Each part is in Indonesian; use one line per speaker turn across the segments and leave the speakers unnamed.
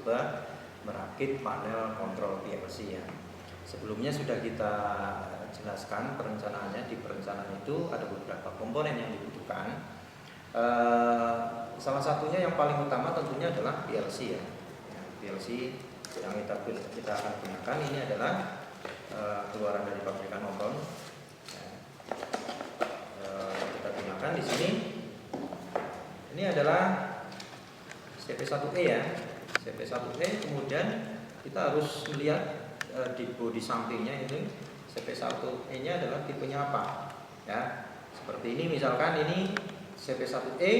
mencoba merakit panel kontrol PLC ya. Sebelumnya sudah kita jelaskan perencanaannya. Di perencanaan itu ada beberapa komponen yang dibutuhkan. Salah satunya yang paling utama tentunya adalah PLC ya. PLC yang kita akan gunakan ini adalah keluaran dari pabrikan Oton. Kita gunakan di sini. Ini adalah CP1E ya. CP1E, kemudian kita harus melihat di bodi sampingnya ini CP1E nya adalah tipenya apa ya. Seperti ini misalkan ini CP1E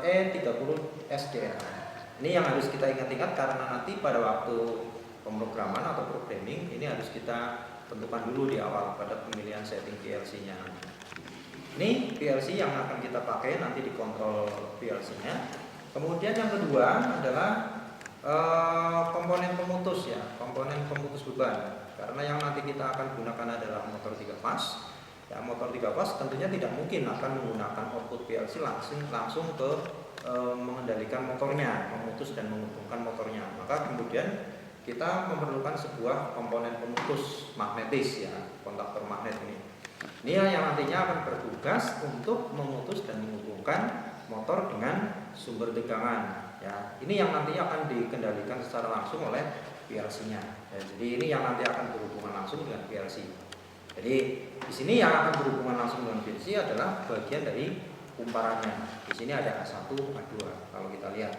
E30 SDR. Ini yang harus kita ingat-ingat karena nanti pada waktu pemrograman atau programming ini harus kita tentukan dulu di awal pada pemilihan setting PLC-nya. Ini PLC yang akan kita pakai nanti di kontrol PLC-nya. Kemudian yang kedua adalah komponen pemutus ya, komponen pemutus beban. Karena yang nanti kita akan gunakan adalah motor 3 fase. Ya, motor 3 fase tentunya tidak mungkin akan menggunakan output PLC langsung ke mengendalikan motornya, memutus dan menghubungkan motornya. Maka kemudian kita memerlukan sebuah komponen pemutus magnetis ya, kontaktor magnet ini. Ini yang nantinya akan bertugas untuk memutus dan menghubungkan motor dengan sumber tegangan ya. Ini yang nantinya akan dikendalikan secara langsung oleh PLC-nya. Ya, jadi ini yang nanti akan berhubungan langsung dengan PLC. Jadi di sini yang akan berhubungan langsung dengan PLC adalah bagian dari kumparannya. Di sini ada A1, A2 kalau kita lihat.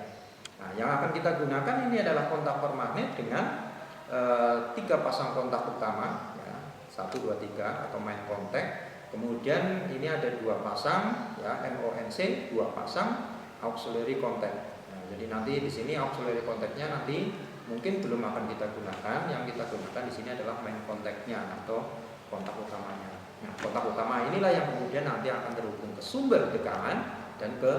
Nah, yang akan kita gunakan ini adalah kontaktor magnet dengan 3 pasang kontak utama ya, 1, 2, 3 atau main contact. Kemudian ini ada 2 pasang ya, MONC, 2 pasang auxiliary contact. Nah, jadi nanti di sini auxiliary contactnya nanti mungkin belum akan kita gunakan. Yang kita gunakan di sini adalah main contactnya atau kontak utamanya. Nah, kontak utama inilah yang kemudian nanti akan terhubung ke sumber tegangan dan ke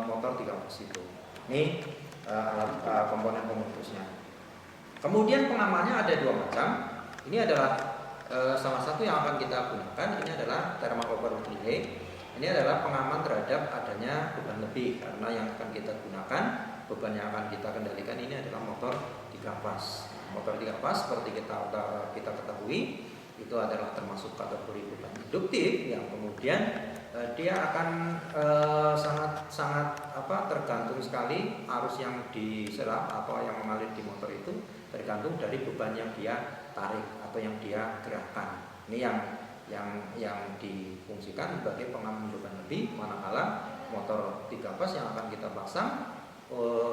motor 3 fase itu. Ini alat komponen pemutusnya. Kemudian pengamannya ada 2 macam. Ini adalah salah satu yang akan kita gunakan. Ini adalah thermal overload relay. Ini adalah pengaman terhadap adanya beban lebih, karena yang akan kita gunakan, beban yang akan kita kendalikan ini adalah motor 3 fase. Motor 3 fase seperti kita ketahui itu adalah termasuk kategori beban induktif yang kemudian dia akan sangat tergantung sekali arus yang diserap atau yang mengalir di motor itu tergantung dari beban yang dia tarik atau yang dia gerakkan. Ini yang difungsikan sebagai pengaman beban lebih, manakala motor 3 fase yang akan kita pasang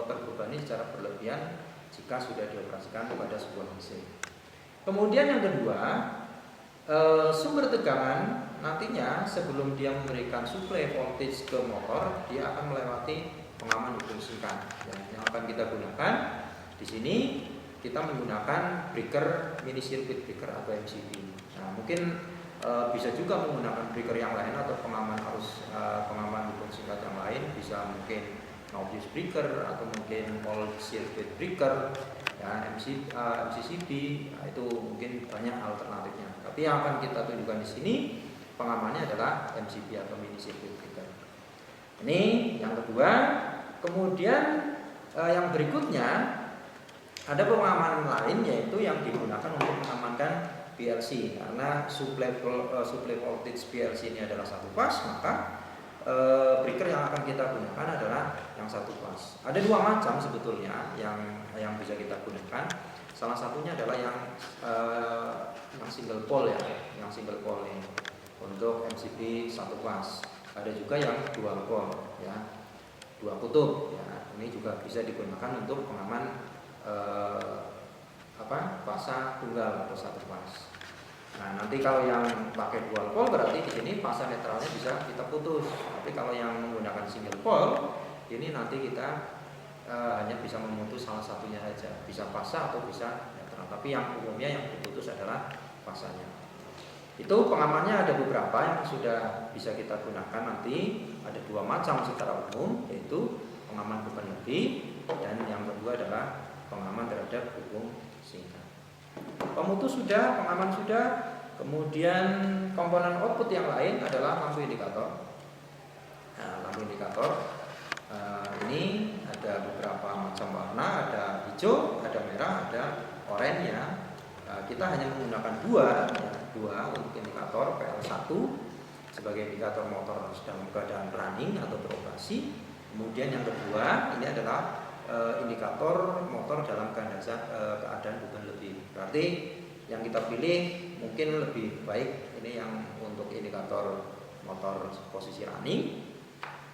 terbebani secara berlebihan jika sudah dioperasikan pada sebuah mesin. Kemudian yang kedua, sumber tegangan nantinya sebelum dia memberikan supply voltage ke motor, dia akan melewati pengaman difungsikan. Yang akan kita gunakan di sini kita menggunakan breaker, mini circuit breaker atau MCB. Nah, mungkin bisa juga menggunakan breaker yang lain atau pengaman arus pengaman difungsikan yang lain, bisa mungkin noise breaker atau mungkin wall circuit breaker ya, MCCB. Nah, itu mungkin banyak alternatifnya. Tapi yang akan kita tunjukkan di sini pengamannya adalah MCB atau mini circuit breaker. Ini yang kedua. Kemudian yang berikutnya ada pengamanan lain, yaitu yang digunakan untuk mengamankan PLC. Karena supply voltage PLC ini adalah 1 fase, maka breaker yang akan kita gunakan adalah yang 1 fase. Ada 2 macam sebetulnya yang bisa kita gunakan. Salah satunya adalah yang single pole ya, yang single pole ini untuk MCB 1 fase. Ada juga yang dual pole ya, 2 kutub ya. Ini juga bisa digunakan untuk pengaman fase tunggal atau 1 fase. Nah, nanti kalau yang pakai dual pole berarti di sini fase netralnya bisa kita putus. Tapi kalau yang menggunakan single pole ini nanti kita hanya bisa memutus salah satunya saja, bisa fase atau bisa netral. Tapi yang umumnya yang diputus adalah fasenya. Itu pengamannya ada beberapa yang sudah bisa kita gunakan nanti. Ada 2 macam secara umum, yaitu pengaman beban lebih dan yang kedua adalah pengaman terhadap hubung singkat. Pemutus sudah, pengaman sudah. Kemudian komponen output yang lain adalah lampu indikator. Nah, lampu indikator ini ada ada beberapa macam warna, ada hijau, ada merah, ada oranye ya. Kita hanya menggunakan dua untuk indikator PL1 sebagai indikator motor dalam keadaan running atau beroperasi. Kemudian yang kedua ini adalah indikator motor dalam keadaan bukan lebih. Berarti yang kita pilih mungkin lebih baik ini yang untuk indikator motor posisi running.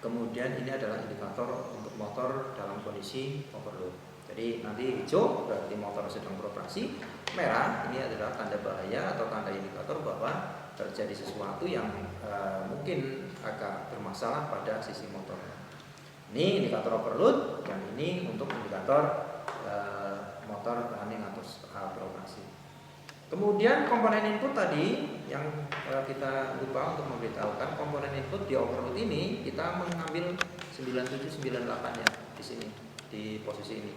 Kemudian ini adalah indikator untuk motor dalam kondisi overload. Jadi nanti hijau berarti motor sedang beroperasi, merah ini adalah tanda bahaya atau tanda indikator bahwa terjadi sesuatu yang mungkin agak bermasalah pada sisi motor. Ini indikator overload, yang ini untuk indikator motor running atau beroperasi. Kemudian komponen input tadi yang kita lupa untuk memberitahukan, komponen input di overload ini kita mengambil 9798 ya di sini di posisi ini.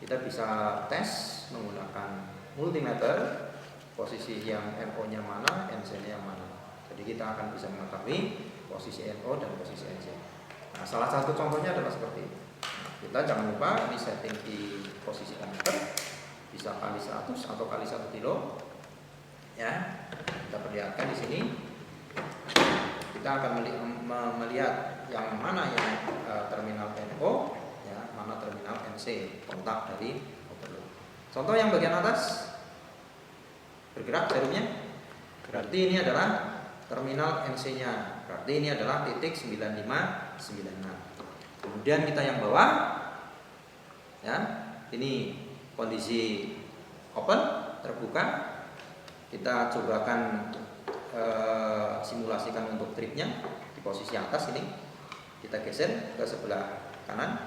Kita bisa tes menggunakan multimeter posisi yang NO-nya mana, NC-nya yang mana. Jadi kita akan bisa mengetahui posisi NO dan posisi NC. Nah, salah satu contohnya adalah seperti ini. Kita jangan lupa ini setting di posisi ohmmeter, bisa kali 100 atau kali 1 kilo. Ya, kita perlihatkan di sini. Kita akan melihat yang mana yang terminal NO, ya, mana terminal NC, kontak dari overload. Contoh yang bagian atas bergerak jarumnya, berarti ini adalah terminal NC-nya, berarti ini adalah titik 9596. Kemudian kita yang bawah, ya, ini kondisi open terbuka. Kita cobakan simulasikan untuk tripnya di posisi atas ini. Kita geser ke sebelah kanan.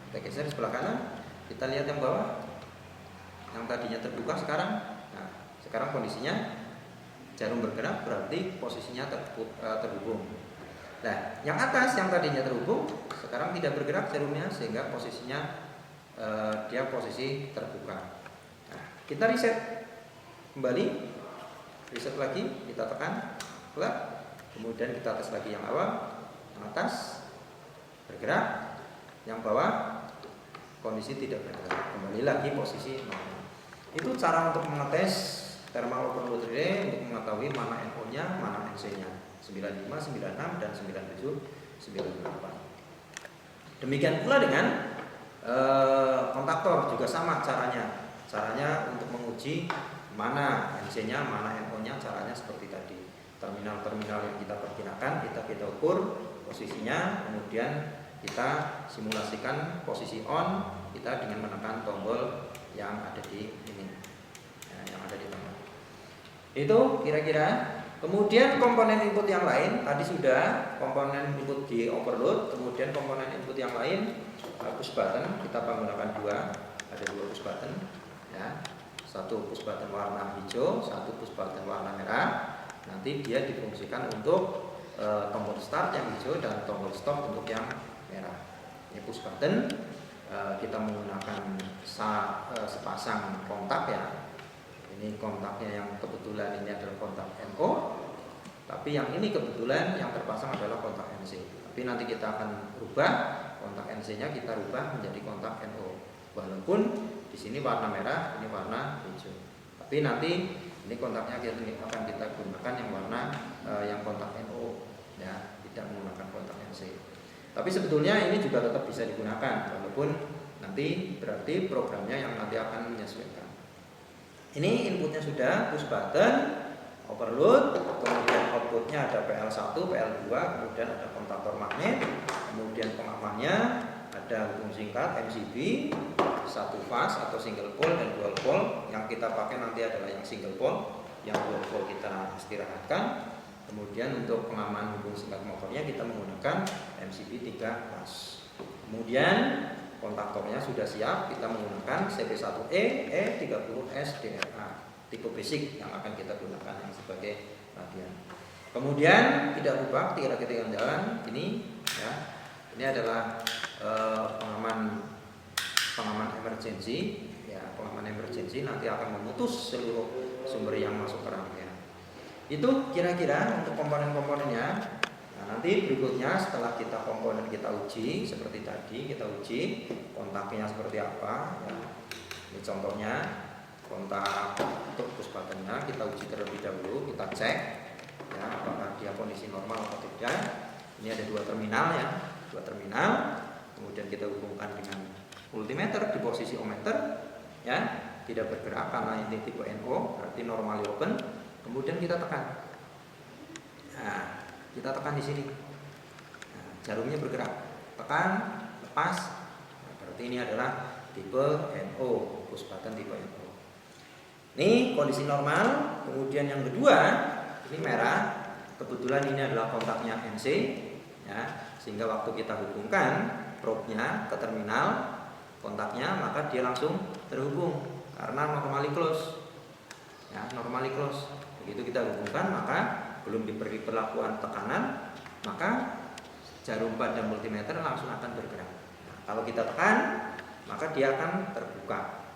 Kita geser sebelah kanan. Kita lihat yang bawah. Yang tadinya terbuka sekarang. Nah, sekarang kondisinya jarum bergerak berarti posisinya terhubung. Nah, yang atas yang tadinya terhubung sekarang tidak bergerak jarumnya sehingga posisinya dia posisi terbuka. Nah, kita reset kembali, reset lagi, kita tekan plug, kemudian kita tes lagi yang awal, yang atas bergerak, yang bawah kondisi tidak bergerak, kembali lagi posisi normal. Itu cara untuk mengetes thermal overload relay untuk mengetahui mana NO-nya, mana NC-nya, 95, 96 dan 97, 98. Demikian pula dengan kontaktor juga sama caranya. Caranya untuk menguji mana NC-nya, mana NO-nya, caranya seperti tadi. Terminal-terminal yang kita perkirakan, kita ukur posisinya, kemudian kita simulasikan posisi on kita dengan menekan tombol yang ada di ini, ya, yang ada di tengah. Itu kira-kira. Kemudian komponen input yang lain tadi sudah komponen input di overload, kemudian komponen input yang lain push button kita menggunakan ada dua push button, ya. Satu push button warna hijau, satu push button warna merah. Nanti dia difungsikan untuk tombol start yang hijau dan tombol stop untuk yang merah. Ini push button, kita menggunakan sepasang kontak ya. Ini kontaknya yang kebetulan ini adalah kontak NO, tapi yang ini kebetulan yang terpasang adalah kontak NC. Tapi nanti kita akan rubah kontak NC-nya, kita rubah menjadi kontak NO. Walaupun di sini warna merah, ini warna hijau. Tapi nanti ini kontaknya akan kita gunakan yang warna yang kontak NO, ya, tidak menggunakan kontak NC. Tapi sebetulnya ini juga tetap bisa digunakan, walaupun nanti berarti programnya yang nanti akan menyesuaikan. Ini inputnya sudah push button, overload, kemudian outputnya ada PL1, PL2, kemudian ada kontaktor magnet, kemudian pengamannya ada hubung singkat MCB, satu fase atau single pole dan dual pole. Yang kita pakai nanti adalah yang single pole, yang dual pole kita istirahatkan. Kemudian untuk pengaman hubung singkat motornya kita menggunakan MCB 3 fase. Kemudian kontaktornya sudah siap, kita menggunakan CP1E E30S DRA tipe basic yang akan kita gunakan yang sebagai radian. Kemudian tidak lupa ketika kita jalan ini, ya, ini adalah pengaman emergency, ya, pengaman emergency nanti akan memutus seluruh sumber yang masuk ke rangkaian. Itu kira-kira untuk komponen-komponennya. Nah, nanti berikutnya setelah kita komponen kita uji seperti tadi, kita uji kontaknya seperti apa ya. Ini contohnya kontak untuk push buttonnya kita uji terlebih dahulu, kita cek ya apakah dia kondisi normal atau tidak. Ini ada dua terminal ya, dua terminal. Kemudian kita hubungkan dengan multimeter di posisi ohmmeter ya, tidak bergerak karena ini tipe NO, berarti normally open. Kemudian kita tekan. Nah, kita tekan di sini. Nah, jarumnya bergerak. Tekan, lepas. Nah, berarti ini adalah tipe NO, push button tipe NO. Ini kondisi normal. Kemudian yang kedua, ini merah. Kebetulan ini adalah kontaknya NC ya, sehingga waktu kita hubungkan probe-nya ke terminal kontaknya, maka dia langsung terhubung karena normally close. Ya, normally close. Begitu kita hubungkan, maka belum diberi perlakuan tekanan, maka jarum pada multimeter langsung akan bergerak. Nah, kalau kita tekan, maka dia akan terbuka,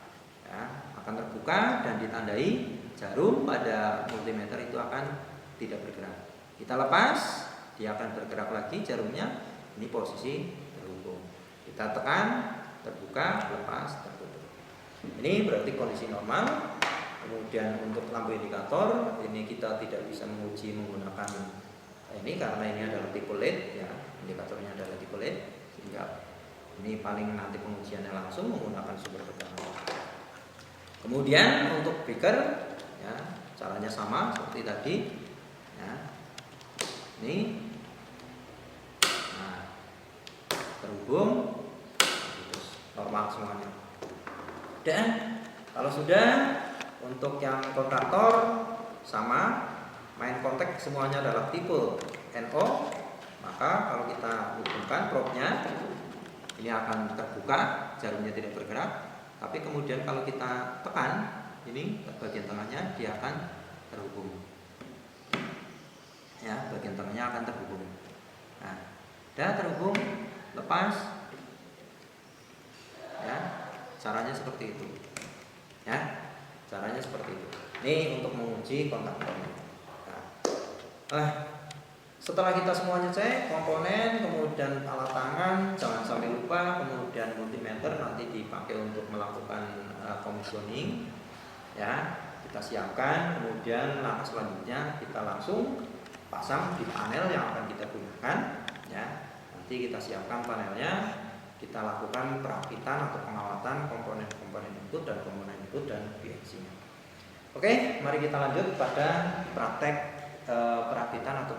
ya, akan terbuka dan ditandai jarum pada multimeter itu akan tidak bergerak. Kita lepas, dia akan bergerak lagi jarumnya. Ini posisi terhubung. Kita tekan, terbuka, lepas, tertutup. Ini berarti kondisi normal. Kemudian untuk lampu indikator ini kita tidak bisa menguji menggunakan ini karena ini adalah tipe LED ya, indikatornya adalah tipe LED, sehingga ini paling nanti pengujiannya langsung menggunakan sumber tegangan. Kemudian untuk breaker ya, caranya sama seperti tadi ya. Ini nah, terhubung terus normal semuanya. Dan kalau sudah untuk yang kontaktor sama, main kontak semuanya adalah tipe NO, maka kalau kita hubungkan probe-nya ini akan terbuka, jarumnya tidak bergerak. Tapi kemudian kalau kita tekan ini bagian tengahnya, dia akan terhubung. Ya, bagian tengahnya akan terhubung. Nah, sudah terhubung, lepas. Ya, caranya seperti itu. Ya. Caranya seperti itu. Ini untuk menguji kontaktornya. Nah, setelah kita semuanya cek komponen, kemudian alat tangan, jangan sampai lupa, kemudian multimeter nanti dipakai untuk melakukan commissioning. Ya, kita siapkan. Kemudian langkah selanjutnya kita langsung pasang di panel yang akan kita gunakan. Ya, nanti kita siapkan panelnya. Kita lakukan perakitan atau pengawatan komponen-komponen input dan PLC-nya. Oke, mari kita lanjut pada praktek perakitan atau